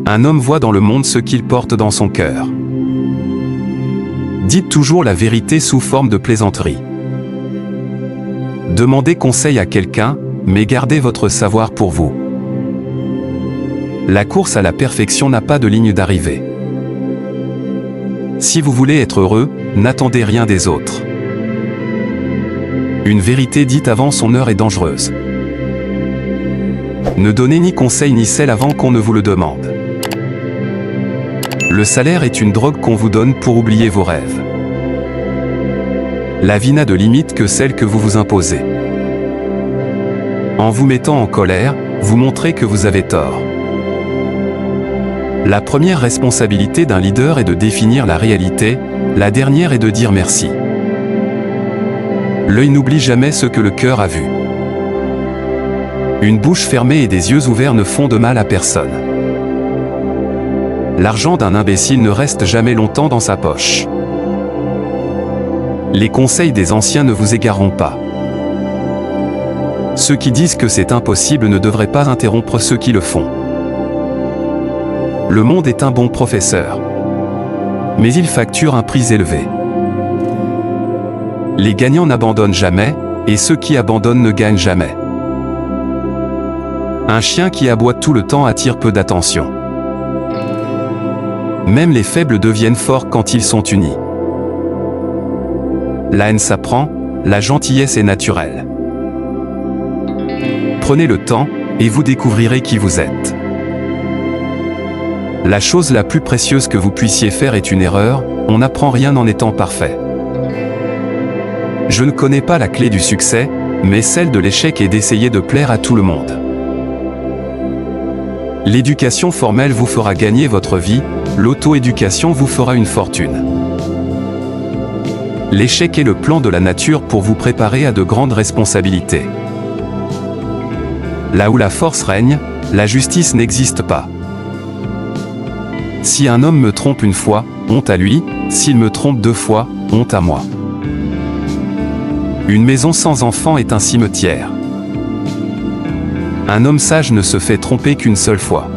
Un homme voit dans le monde ce qu'il porte dans son cœur. Dites toujours la vérité sous forme de plaisanterie. Demandez conseil à quelqu'un, mais gardez votre savoir pour vous. La course à la perfection n'a pas de ligne d'arrivée. Si vous voulez être heureux, n'attendez rien des autres. Une vérité dite avant son heure est dangereuse. Ne donnez ni conseil ni sel avant qu'on ne vous le demande. Le salaire est une drogue qu'on vous donne pour oublier vos rêves. La vie n'a de limite que celle que vous vous imposez. En vous mettant en colère, vous montrez que vous avez tort. La première responsabilité d'un leader est de définir la réalité, la dernière est de dire merci. L'œil n'oublie jamais ce que le cœur a vu. Une bouche fermée et des yeux ouverts ne font de mal à personne. L'argent d'un imbécile ne reste jamais longtemps dans sa poche. Les conseils des anciens ne vous égareront pas. Ceux qui disent que c'est impossible ne devraient pas interrompre ceux qui le font. Le monde est un bon professeur. Mais il facture un prix élevé. Les gagnants n'abandonnent jamais, et ceux qui abandonnent ne gagnent jamais. Un chien qui aboie tout le temps attire peu d'attention. Même les faibles deviennent forts quand ils sont unis. La haine s'apprend, la gentillesse est naturelle. Prenez le temps, et vous découvrirez qui vous êtes. La chose la plus précieuse que vous puissiez faire est une erreur, on n'apprend rien en étant parfait. Je ne connais pas la clé du succès, mais celle de l'échec est d'essayer de plaire à tout le monde. L'éducation formelle vous fera gagner votre vie, l'auto-éducation vous fera une fortune. L'échec est le plan de la nature pour vous préparer à de grandes responsabilités. Là où la force règne, la justice n'existe pas. Si un homme me trompe une fois, honte à lui, s'il me trompe 2 fois, honte à moi. Une maison sans enfants est un cimetière. Un homme sage ne se fait tromper qu'une seule fois.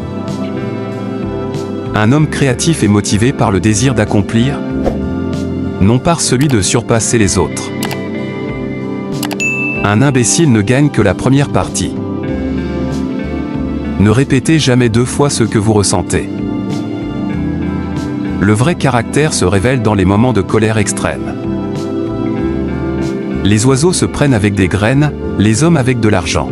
Un homme créatif est motivé par le désir d'accomplir, non par celui de surpasser les autres. Un imbécile ne gagne que la première partie. Ne répétez jamais 2 fois ce que vous ressentez. Le vrai caractère se révèle dans les moments de colère extrême. Les oiseaux se prennent avec des graines, les hommes avec de l'argent.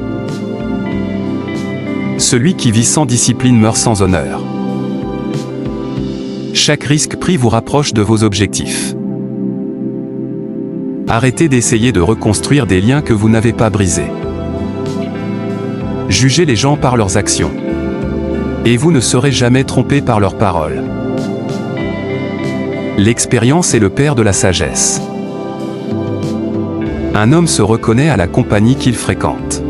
Celui qui vit sans discipline meurt sans honneur. Chaque risque pris vous rapproche de vos objectifs. Arrêtez d'essayer de reconstruire des liens que vous n'avez pas brisés. Jugez les gens par leurs actions. Et vous ne serez jamais trompé par leurs paroles. L'expérience est le père de la sagesse. Un homme se reconnaît à la compagnie qu'il fréquente.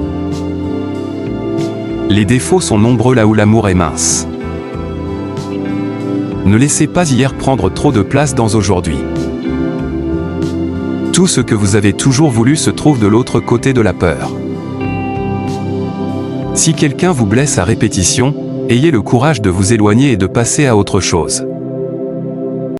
Les défauts sont nombreux là où l'amour est mince. Ne laissez pas hier prendre trop de place dans aujourd'hui. Tout ce que vous avez toujours voulu se trouve de l'autre côté de la peur. Si quelqu'un vous blesse à répétition, ayez le courage de vous éloigner et de passer à autre chose.